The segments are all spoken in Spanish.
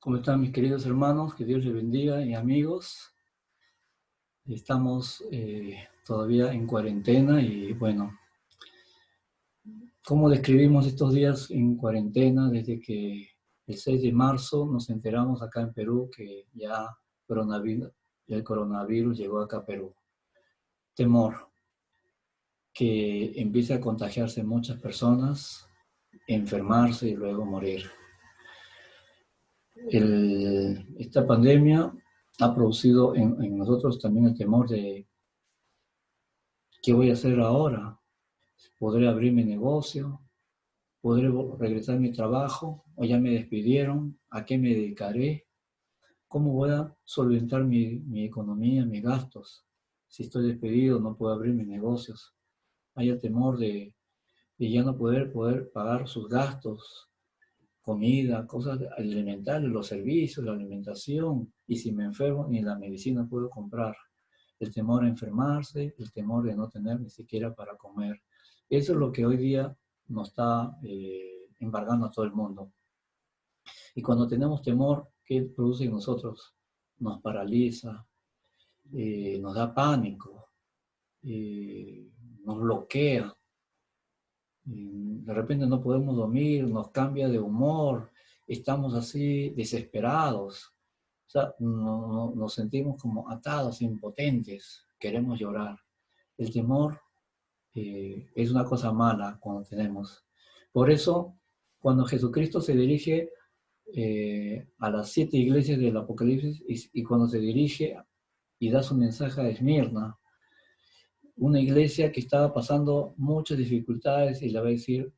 ¿Cómo están mis queridos hermanos? Que Dios les bendiga y amigos. Estamos todavía en cuarentena y bueno, ¿cómo describimos estos días en cuarentena desde que el 6 de marzo nos enteramos acá en Perú que coronavirus, el coronavirus llegó acá a Perú? Temor, que empiece a contagiarse muchas personas, enfermarse y luego morir. Esta pandemia ha producido en nosotros también el temor de ¿qué voy a hacer ahora? ¿Podré abrir mi negocio? ¿Podré regresar a mi trabajo? ¿O ya me despidieron? ¿A qué me dedicaré? ¿Cómo voy a solventar mi economía, mis gastos? Si estoy despedido, no puedo abrir mis negocios. Hay el temor de ya no poder pagar sus gastos, comida, cosas elementales, los servicios, la alimentación. Y si me enfermo, ni la medicina puedo comprar. El temor a enfermarse, el temor de no tener ni siquiera para comer. Eso es lo que hoy día nos está embargando a todo el mundo. Y cuando tenemos temor, ¿qué produce en nosotros? Nos paraliza, nos da pánico, nos bloquea. De repente no podemos dormir, nos cambia de humor, estamos así desesperados. O sea, nos sentimos como atados, impotentes, queremos llorar. El temor es una cosa mala cuando tenemos. Por eso, cuando Jesucristo se dirige a las 7 iglesias del Apocalipsis y cuando se dirige y da su mensaje a Esmirna, una iglesia que estaba pasando muchas dificultades y le va a decir,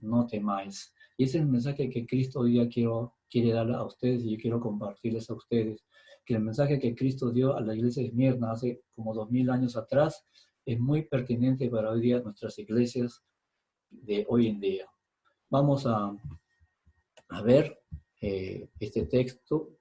no temáis. Y ese es el mensaje que Cristo hoy día quiere dar a ustedes y yo quiero compartirles a ustedes. Que el mensaje que Cristo dio a la iglesia de Esmirna hace como 2000 años atrás es muy pertinente para hoy día nuestras iglesias de hoy en día. Vamos a ver este texto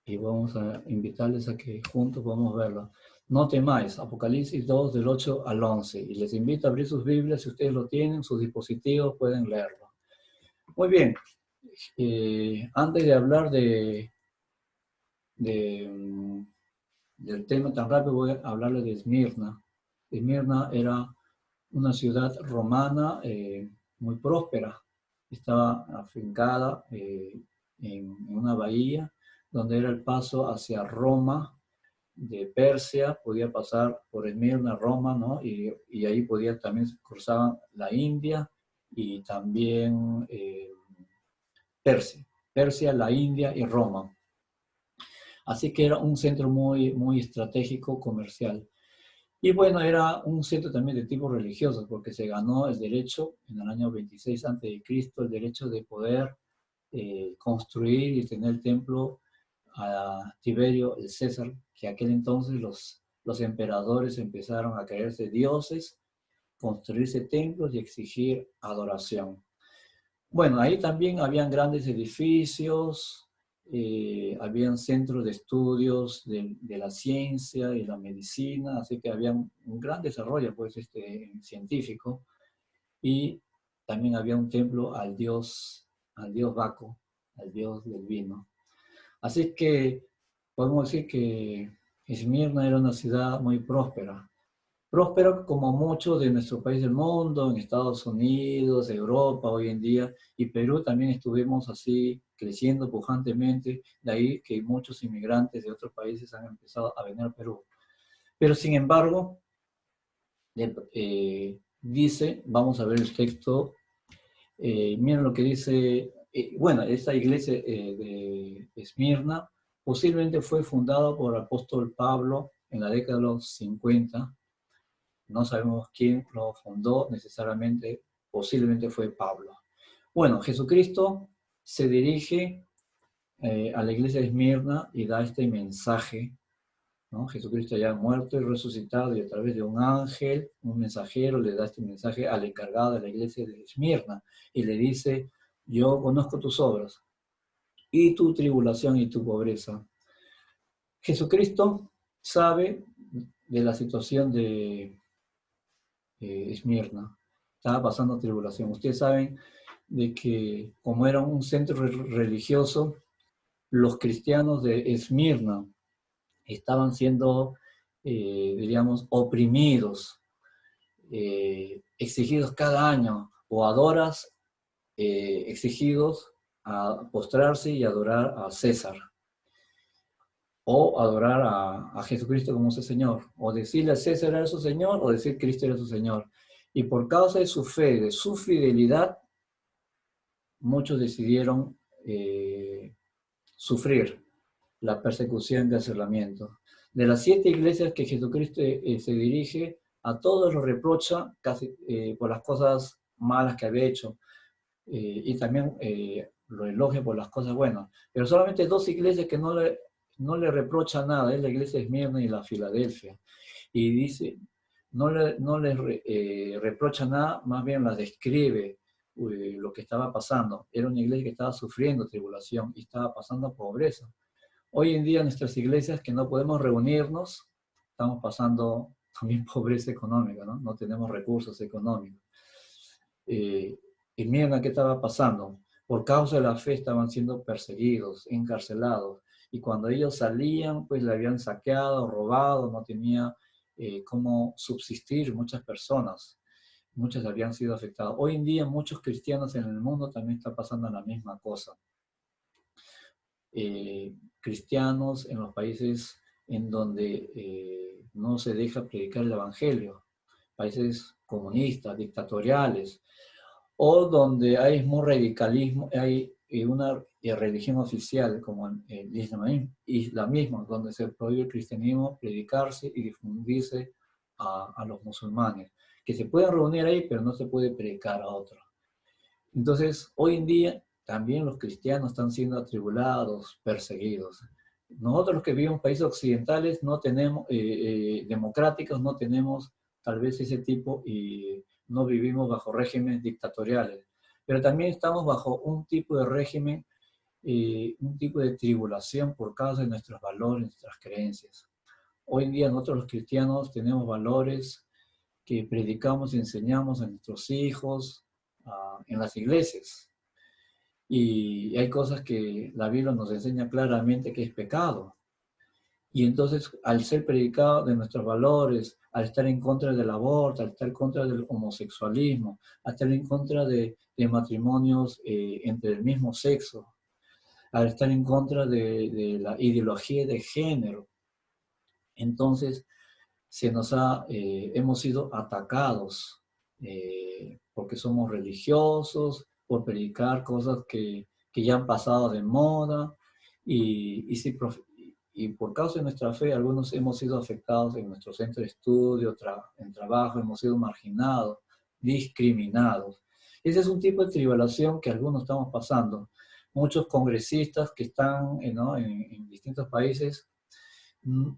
y vamos a invitarles a que juntos vamos a verlo. No temáis, Apocalipsis 2 del 8 al 11. Y les invito a abrir sus Biblias, si ustedes lo tienen, sus dispositivos, pueden leerlo. Muy bien, antes de hablar de, del tema tan rápido, voy a hablarles de Esmirna. Esmirna era una ciudad romana muy próspera. Estaba afincada en una bahía donde era el paso hacia Roma de Persia, podía pasar por Esmirna, Roma, ¿no? Y ahí podía también cruzar la India y también Persia, la India y Roma. Así que era un centro muy estratégico comercial. Y bueno, era un centro también de tipo religioso, porque se ganó el derecho en el año 26 a.C., el derecho de poder construir y tener el templo a Tiberio el César, que aquel entonces los emperadores empezaron a creerse dioses, construirse templos y exigir adoración. Bueno, ahí también habían grandes edificios, habían centros de estudios de la ciencia y la medicina, así que había un gran desarrollo pues, científico, y también había un templo al dios Baco, al dios del vino. Así que podemos decir que Esmirna era una ciudad muy próspera. Próspero como muchos de nuestro país del mundo, en Estados Unidos, Europa hoy en día, y Perú también estuvimos así creciendo pujantemente, de ahí que muchos inmigrantes de otros países han empezado a venir a Perú. Pero sin embargo, dice, vamos a ver el texto, miren lo que dice, bueno, esta iglesia de Esmirna posiblemente fue fundada por el apóstol Pablo en la década de los 50. No sabemos quién lo fundó necesariamente, posiblemente fue Pablo. Bueno, Jesucristo se dirige a la iglesia de Esmirna y da este mensaje, ¿no? Jesucristo ya muerto y resucitado, y a través de un ángel, un mensajero, le da este mensaje al encargado de la iglesia de Esmirna y le dice, yo conozco tus obras y tu tribulación y tu pobreza. Jesucristo sabe de la situación de Esmirna. Estaba pasando tribulación. Ustedes saben, de que como era un centro religioso, los cristianos de Esmirna estaban siendo, diríamos, oprimidos, exigidos cada año, o adoras, exigidos a postrarse y adorar a César, o adorar a Jesucristo como su Señor, o decirle a César era su Señor, o decir Cristo era su Señor. Y por causa de su fe, de su fidelidad, muchos decidieron sufrir la persecución y encarcelamiento. De las 7 iglesias que Jesucristo se dirige, a todos los reprocha casi, por las cosas malas que había hecho, y también lo elogia por las cosas buenas. Pero solamente 2 iglesias que no le reprocha nada, es la iglesia de Esmirna y la Filadelfia. Y dice, no les reprocha nada, más bien las describe lo que estaba pasando. Era una iglesia que estaba sufriendo tribulación y estaba pasando pobreza. Hoy en día nuestras iglesias que no podemos reunirnos, estamos pasando también pobreza económica, ¿no? No tenemos recursos económicos. Y miren qué estaba pasando. Por causa de la fe estaban siendo perseguidos, encarcelados. Y cuando ellos salían, pues le habían saqueado, robado, no tenía cómo subsistir muchas personas. Muchas habían sido afectadas. Hoy en día muchos cristianos en el mundo también están pasando la misma cosa. Cristianos en los países en donde no se deja predicar el evangelio, países comunistas, dictatoriales, o donde hay muy radicalismo, hay una religión oficial como el islamismo, donde se prohíbe el cristianismo predicarse y difundirse a los musulmanes, que se pueden reunir ahí, pero no se puede predicar a otros. Entonces, hoy en día también los cristianos están siendo atribulados, perseguidos. Nosotros los que vivimos en países occidentales no tenemos, democráticos, no tenemos tal vez ese tipo y no vivimos bajo regímenes dictatoriales. Pero también estamos bajo un tipo de régimen, un tipo de tribulación por causa de nuestros valores, nuestras creencias. Hoy en día nosotros los cristianos tenemos valores que predicamos y enseñamos a nuestros hijos, en las iglesias. Y hay cosas que la Biblia nos enseña claramente que es pecado. Y entonces, al ser predicado de nuestros valores, al estar en contra del aborto, al estar en contra del homosexualismo, al estar en contra de matrimonios entre el mismo sexo, al estar en contra de la ideología de género, entonces hemos sido atacados porque somos religiosos, por predicar cosas que ya han pasado de moda, y por causa de nuestra fe, algunos hemos sido afectados en nuestro centro de estudio, en trabajo, hemos sido marginados, discriminados. Ese es un tipo de tribulación que algunos estamos pasando. Muchos congresistas que están en distintos países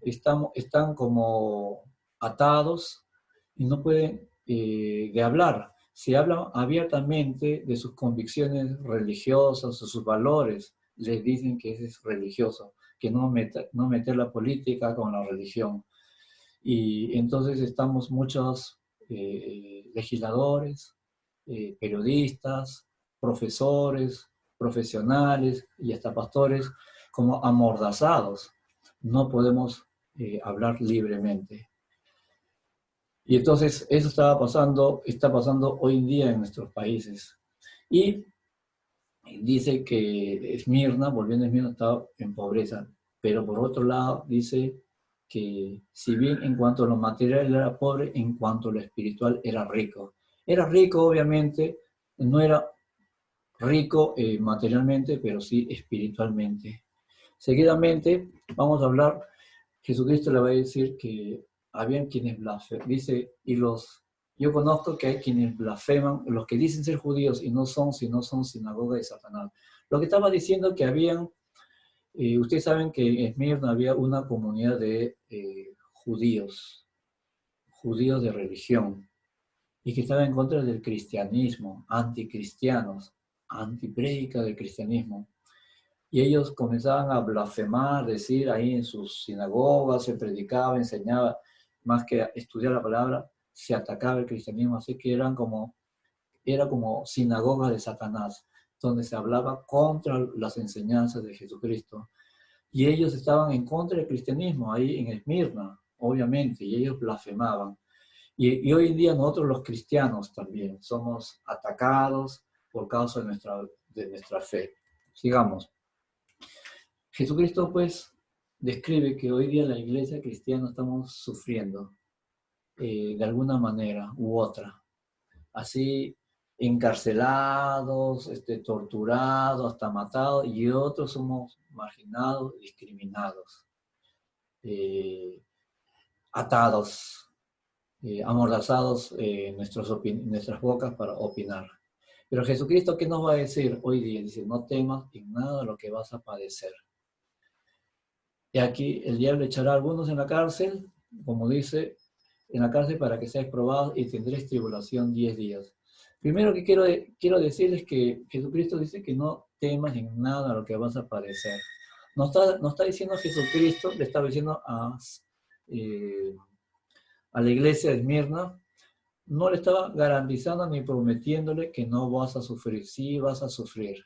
están como atados y no pueden de hablar. Si hablan abiertamente de sus convicciones religiosas o sus valores, les dicen que ese es religioso, que no meter la política con la religión. Y entonces estamos muchos legisladores, periodistas, profesores, profesionales y hasta pastores como amordazados. No podemos hablar libremente. Y entonces eso está pasando hoy en día en nuestros países. Y dice que Esmirna, volviendo a Esmirna, estaba en pobreza, pero por otro lado dice que si bien en cuanto a lo material era pobre, en cuanto a lo espiritual era rico. Era rico, obviamente, no era rico materialmente, pero sí espiritualmente. Seguidamente vamos a hablar, Jesucristo le va a decir que habían quienes blasfeman, dice, yo conozco que hay quienes blasfeman, los que dicen ser judíos y no son, sino son sinagoga de Satanás. Lo que estaba diciendo que habían, ustedes saben que en Esmirna había una comunidad de judíos de religión, y que estaban en contra del cristianismo, anticristianos, antiprédica del cristianismo. Y ellos comenzaban a blasfemar, decir ahí en sus sinagogas, se predicaba, enseñaba, más que estudiar la palabra, se atacaba el cristianismo, así que eran como era como sinagoga de Satanás, donde se hablaba contra las enseñanzas de Jesucristo. Y ellos estaban en contra del cristianismo, ahí en Esmirna, obviamente, y ellos blasfemaban. Y hoy en día nosotros los cristianos también somos atacados por causa de nuestra fe. Sigamos. Jesucristo pues describe que hoy día la iglesia cristiana estamos sufriendo de alguna manera u otra. Así encarcelados, torturados, hasta matados, y otros somos marginados, discriminados, eh, atados, amordazados en nuestras bocas para opinar. Pero Jesucristo, ¿qué nos va a decir hoy día? Dice, no temas en nada lo que vas a padecer. Y aquí el diablo echará a algunos en la cárcel, como dice, en la cárcel para que seáis probados y tendréis tribulación 10 días. Primero que quiero decirles que Jesucristo dice que no temas en nada lo que vas a padecer. No está diciendo Jesucristo, le está diciendo a la iglesia de Esmirna, no le estaba garantizando ni prometiéndole que no vas a sufrir. Sí vas a sufrir.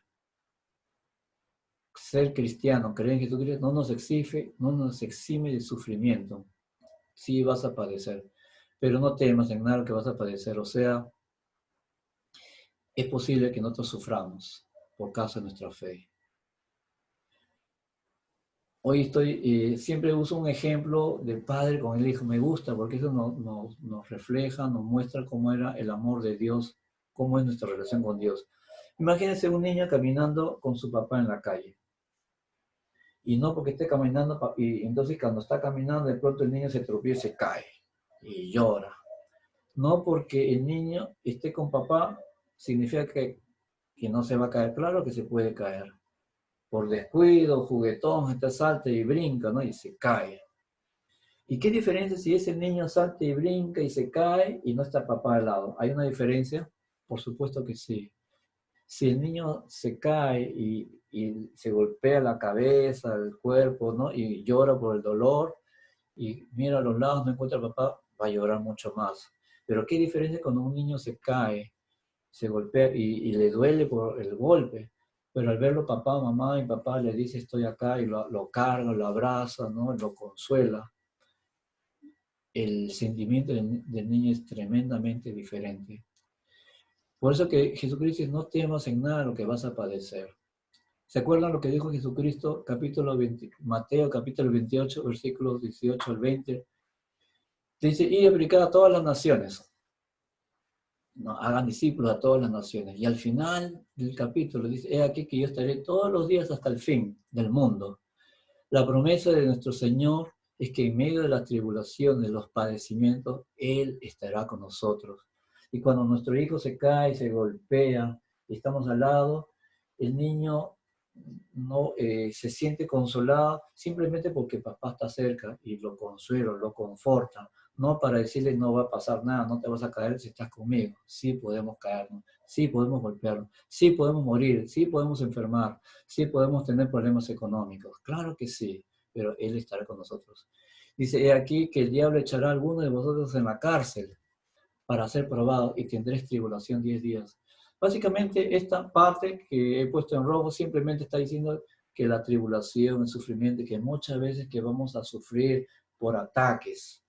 Ser cristiano, creer en Jesucristo, no nos exime de sufrimiento. Sí vas a padecer, pero no temas en nada que vas a padecer. O sea, es posible que nosotros suframos por causa de nuestra fe. Hoy siempre uso un ejemplo del padre con el hijo. Me gusta porque eso nos refleja, nos muestra cómo era el amor de Dios, cómo es nuestra relación con Dios. Imagínense un niño caminando con su papá en la calle. Y no porque esté caminando, y entonces cuando está caminando, de pronto el niño se tropieza y se cae y llora. No porque el niño esté con papá, significa que no se va a caer. Claro que se puede caer. Por descuido, juguetón, está salta y brinca, ¿no? Y se cae. ¿Y qué diferencia si ese niño salta y brinca y se cae y no está papá al lado? ¿Hay una diferencia? Por supuesto que sí. Si el niño se cae y se golpea la cabeza, el cuerpo, ¿no? Y llora por el dolor y mira a los lados, no encuentra a papá, va a llorar mucho más. Pero ¿qué diferencia cuando un niño se cae, se golpea y le duele por el golpe? Pero al verlo papá, mamá, y papá le dice estoy acá y lo carga, lo abraza, ¿no? Lo consuela. El sentimiento del niño es tremendamente diferente. Por eso que Jesucristo dice, no temas en nada lo que vas a padecer. ¿Se acuerdan lo que dijo Jesucristo, Mateo capítulo 28, versículos 18 al 20? Dice, y predicar a todas las naciones. No, hagan discípulos a todas las naciones. Y al final del capítulo dice, he aquí que yo estaré todos los días hasta el fin del mundo. La promesa de nuestro Señor es que en medio de las tribulaciones, de los padecimientos, Él estará con nosotros. Y cuando nuestro hijo se cae, se golpea, y estamos al lado, el niño no se siente consolado simplemente porque papá está cerca y lo consuela, lo conforta. No para decirle no va a pasar nada, no te vas a caer si estás conmigo. Sí podemos caernos, sí podemos golpearnos, sí podemos morir, sí podemos enfermar, sí podemos tener problemas económicos. Claro que sí, pero Él estará con nosotros. Dice, he aquí que el diablo echará a alguno de vosotros en la cárcel para ser probado y tendréis tribulación 10 días. Básicamente esta parte que he puesto en rojo simplemente está diciendo que la tribulación, el sufrimiento, que muchas veces que vamos a sufrir por ataques,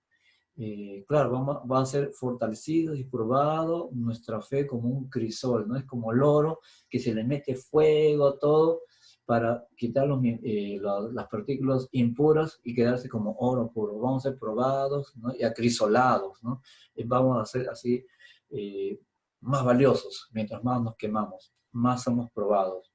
claro, va a ser fortalecido y probado nuestra fe como un crisol, ¿no? Es como el oro que se le mete fuego a todo para quitar las partículas impuras y quedarse como oro puro. Vamos a ser probados, ¿no? Y acrisolados, ¿no? Vamos a ser así más valiosos mientras más nos quemamos, más somos probados.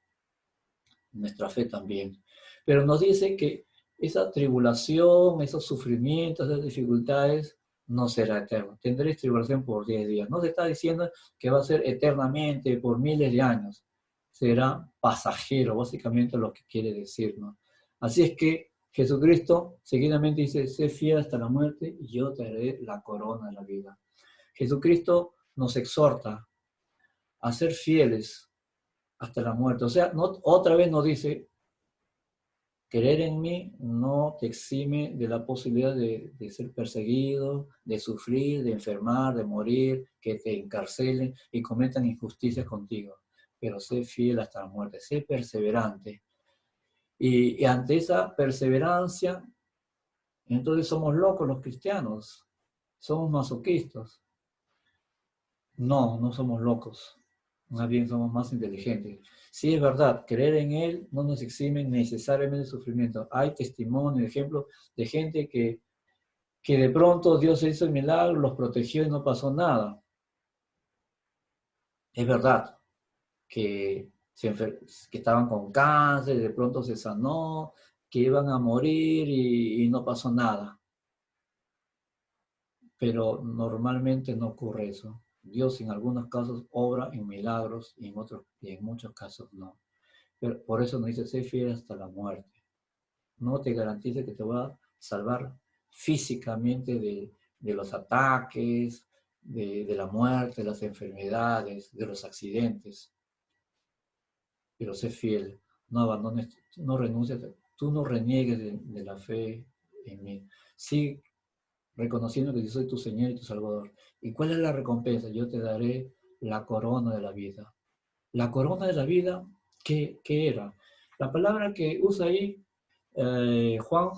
Nuestra fe también. Pero nos dice que esa tribulación, esos sufrimientos, esas dificultades, no será eterno. Tendréis tribulación por 10 días. No se está diciendo que va a ser eternamente, por miles de años. Será pasajero, básicamente lo que quiere decir, ¿no? Así es que Jesucristo seguidamente dice, sé fiel hasta la muerte y yo te daré la corona de la vida. Jesucristo nos exhorta a ser fieles hasta la muerte. O sea, otra vez nos dice, Creer en mí no te exime de la posibilidad de ser perseguido, de sufrir, de enfermar, de morir, que te encarcelen y cometan injusticias contigo. Pero sé fiel hasta la muerte, sé perseverante. Y ante esa perseverancia, entonces somos locos los cristianos, somos masoquistas. No, no somos locos, más bien somos más inteligentes. Sí es verdad, creer en Él no nos exime necesariamente de sufrimiento. Hay testimonio, ejemplo de gente que de pronto Dios hizo el milagro, los protegió y no pasó nada. Es verdad que, que estaban con cáncer, de pronto se sanó, que iban a morir y no pasó nada. Pero normalmente no ocurre eso. Dios en algunos casos obra en milagros y en muchos casos no. Pero por eso nos dice, sé fiel hasta la muerte. No te garantiza que te va a salvar físicamente de los ataques, de la muerte, de las enfermedades, de los accidentes. Pero sé fiel, no abandones, no renuncies, tú no reniegues de la fe en mí. Sí, reconociendo que yo soy tu Señor y tu Salvador. ¿Y cuál es la recompensa? Yo te daré la corona de la vida. La corona de la vida, ¿qué era? La palabra que usa ahí Juan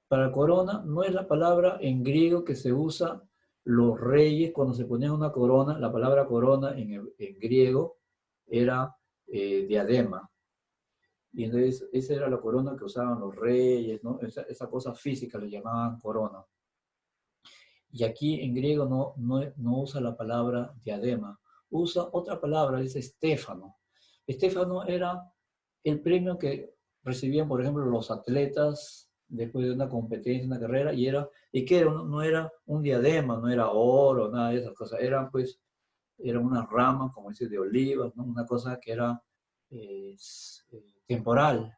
para corona no es la palabra en griego que se usa los reyes cuando se ponían una corona. La palabra corona en griego era diadema. Y entonces esa era la corona que usaban los reyes, ¿no? Esa cosa física le llamaban corona. Y aquí en griego no usa la palabra diadema, usa otra palabra, dice estéfano. Estéfano era el premio que recibían, por ejemplo, los atletas después de una competencia, una carrera, y que era, no era un diadema, no era oro, nada de esas cosas, era una rama, como dice, de olivas, ¿no? Una cosa que era eh, temporal.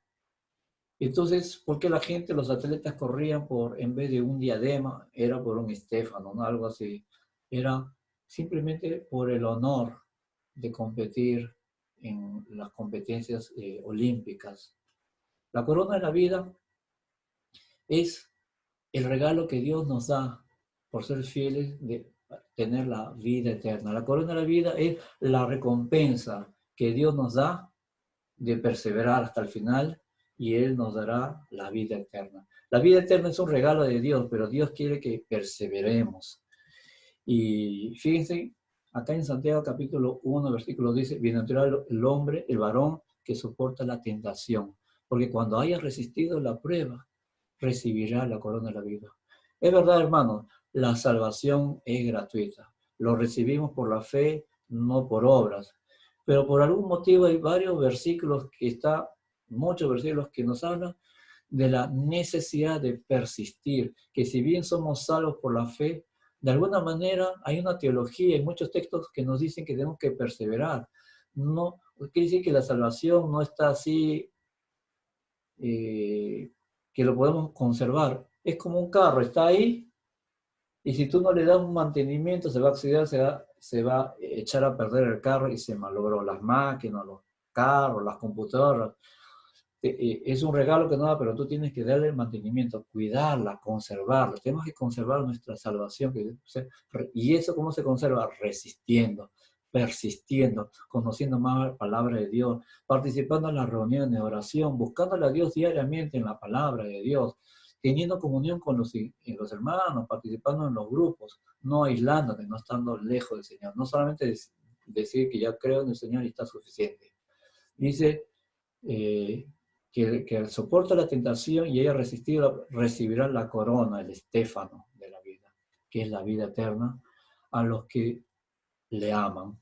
Entonces, ¿por qué la gente, los atletas corrían en vez de un diadema, era por un estéfano, ¿no? Algo así? Era simplemente por el honor de competir en las competencias olímpicas. La corona de la vida es el regalo que Dios nos da por ser fieles de tener la vida eterna. La corona de la vida es la recompensa que Dios nos da de perseverar hasta el final y Él nos dará la vida eterna. La vida eterna es un regalo de Dios, pero Dios quiere que perseveremos. Y fíjense, acá en Santiago capítulo 1, versículo dice, bienaventurado el hombre, el varón que soporta la tentación, porque cuando haya resistido la prueba, recibirá la corona de la vida. Es verdad, hermanos, la salvación es gratuita. Lo recibimos por la fe, no por obras. Pero por algún motivo hay varios versículos muchos versículos que nos hablan de la necesidad de persistir, que si bien somos salvos por la fe, de alguna manera hay una teología y muchos textos que nos dicen que tenemos que perseverar. No quiere decir que la salvación no está así, que lo podemos conservar. Es como un carro, está ahí, y si tú no le das un mantenimiento, se va a oxidar, se va a echar a perder el carro y se malogró las máquinas, los carros, las computadoras. Es un regalo que no da, pero tú tienes que darle el mantenimiento, cuidarla, conservarla. Tenemos que conservar nuestra salvación. ¿Y eso cómo se conserva? Resistiendo, persistiendo, conociendo más la palabra de Dios, participando en las reuniones de oración, buscándole a Dios diariamente en la palabra de Dios, teniendo comunión con los hermanos, participando en los grupos, no aislándote, no estando lejos del Señor. No solamente decir que ya creo en el Señor y está suficiente. Dice que soporta la tentación y haya resistido, recibirá la corona, el estéfano de la vida, que es la vida eterna, a los que le aman.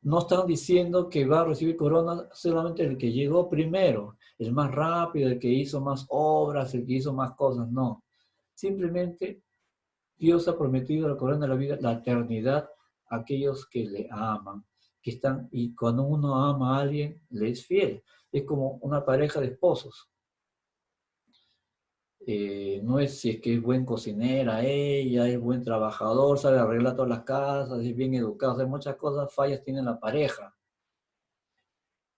No están diciendo que va a recibir corona solamente el que llegó primero, el más rápido, el que hizo más obras, el que hizo más cosas, no. Simplemente Dios ha prometido la corona de la vida, la eternidad, a aquellos que le aman, que están, y cuando uno ama a alguien, le es fiel. Es como una pareja de esposos. No es si es que es buen cocinera ella, es buen trabajador, sabe arreglar todas las casas, es bien educado, hay muchas cosas, fallas tiene la pareja.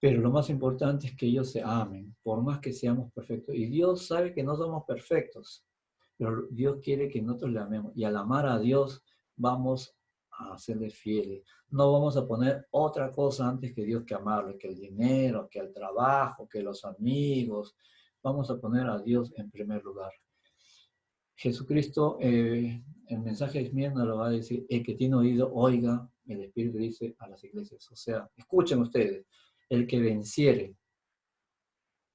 Pero lo más importante es que ellos se amen, por más que seamos perfectos. Y Dios sabe que no somos perfectos, pero Dios quiere que nosotros le amemos. Y al amar a Dios, vamos a serle fieles. No vamos a poner otra cosa antes que Dios que amarle, que el dinero, que el trabajo, que los amigos. Vamos a poner a Dios en primer lugar. Jesucristo, el mensaje de Esmirna lo va a decir: el que tiene oído, oiga, el Espíritu dice a las iglesias. O sea, escuchen ustedes, el que venciere.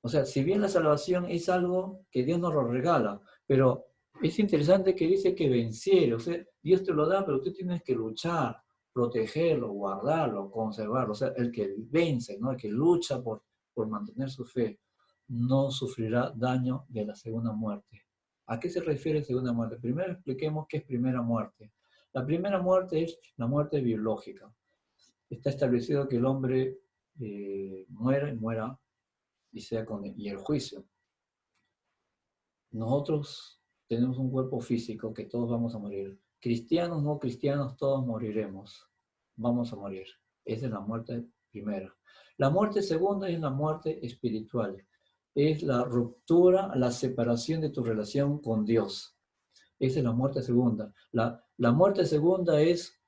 O sea, si bien la salvación es algo que Dios nos lo regala, pero es interesante que dice que venciere. O sea, Dios te lo da, pero tú tienes que luchar, protegerlo, guardarlo, conservarlo. O sea, el que vence, ¿no? El que lucha por mantener su fe, no sufrirá daño de la segunda muerte. ¿A qué se refiere segunda muerte? Primero expliquemos qué es primera muerte. La primera muerte es la muerte biológica. Está establecido que el hombre muera y el juicio. Nosotros tenemos un cuerpo físico que todos vamos a morir. Cristianos, no cristianos, todos moriremos. Vamos a morir. Esa es la muerte primera. La muerte segunda es la muerte espiritual. Es la ruptura, la separación de tu relación con Dios. Esa es la muerte segunda. La muerte segunda es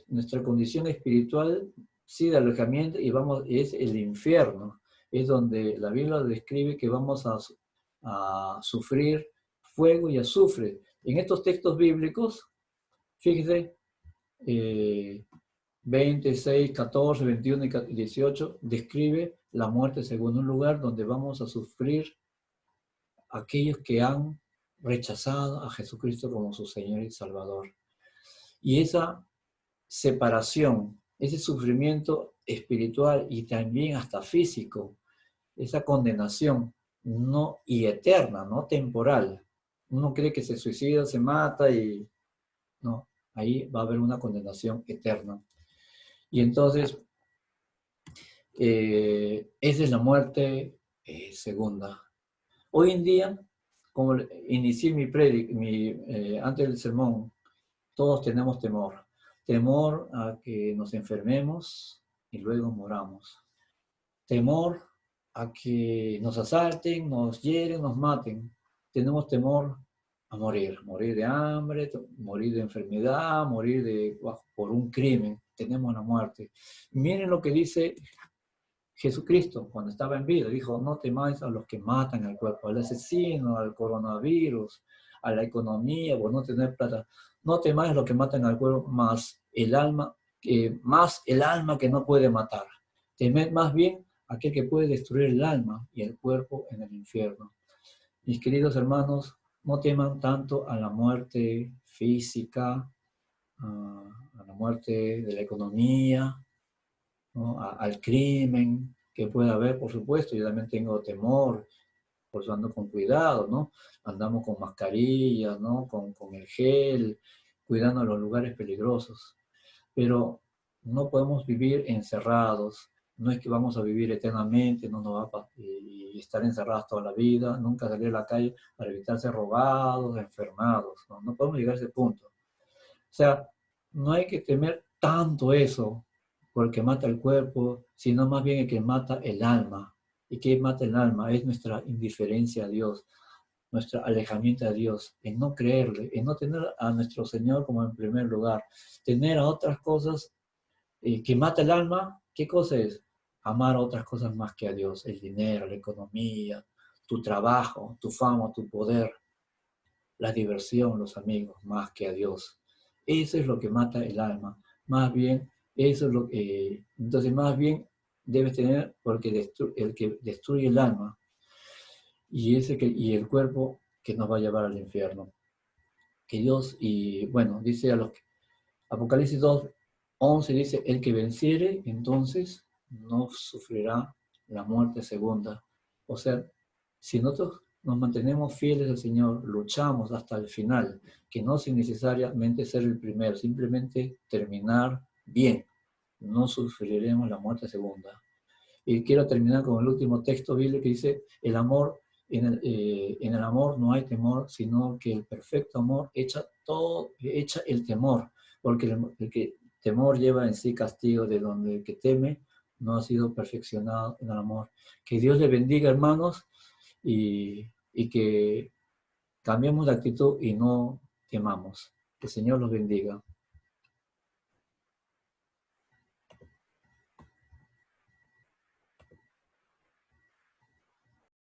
nuestra condición espiritual, sí, de alejamiento, y es el infierno. Es donde la Biblia describe que vamos a sufrir fuego y azufre. En estos textos bíblicos, fíjese, 26, 14, 21 y 18, describe la muerte según un lugar donde vamos a sufrir aquellos que han rechazado a Jesucristo como su Señor y Salvador. Y esa separación, ese sufrimiento espiritual y también hasta físico, esa condenación no y eterna, no temporal. Uno cree que se suicida, se mata y no, ahí va a haber una condenación eterna. Y entonces, esa es la muerte segunda. Hoy en día, como inicié antes del sermón, todos tenemos temor. Temor a que nos enfermemos y luego moramos. Temor a que nos asalten, nos hieren, nos maten. Tenemos temor a morir de hambre, morir de enfermedad, por un crimen. Tenemos la muerte. Miren lo que dice Jesucristo cuando estaba en vida. Dijo: no temáis a los que matan el cuerpo, al asesino, al coronavirus, a la economía, por no tener plata. No temáis a los que matan al cuerpo, más el alma que no puede matar. Temed más bien a aquel que puede destruir el alma y el cuerpo en el infierno. Mis queridos hermanos, no teman tanto a la muerte física, a la muerte de la economía, ¿no? Al crimen que pueda haber, por supuesto. Yo también tengo temor, por eso ando con cuidado, ¿no? Andamos con mascarillas, ¿no? Con el gel, cuidando los lugares peligrosos. Pero no podemos vivir encerrados. No es que vamos a vivir eternamente, no nos va y estar encerrados toda la vida, nunca salir a la calle para evitar ser robados, enfermados. No, no podemos llegar a ese punto. O sea, no hay que temer tanto eso, porque mata el cuerpo, sino más bien el que mata el alma. ¿Y qué mata el alma? Es nuestra indiferencia a Dios, nuestro alejamiento a Dios, en no creerle, en no tener a nuestro Señor como en primer lugar, tener a otras cosas que mata el alma. ¿Qué cosa es? Amar a otras cosas más que a Dios, el dinero, la economía, tu trabajo, tu fama, tu poder, la diversión, los amigos, más que a Dios. Eso es lo que mata el alma. Más bien, eso es lo que... entonces, más bien debes tener porque el que destruye el alma y el cuerpo que nos va a llevar al infierno. Que Dios, y bueno, dice Apocalipsis 2:11 dice: el que venciere, entonces no sufrirá la muerte segunda. O sea, si nosotros nos mantenemos fieles al Señor, luchamos hasta el final, que no sin necesariamente ser el primero, simplemente terminar bien, no sufriremos la muerte segunda. Y quiero terminar con el último texto bíblico que dice: en el amor no hay temor, sino que el perfecto amor echa el temor, porque el que temor lleva en sí castigo, de donde el que teme no ha sido perfeccionado en el amor. Que Dios les bendiga, hermanos, y que cambiemos de actitud y no temamos. Que el Señor los bendiga.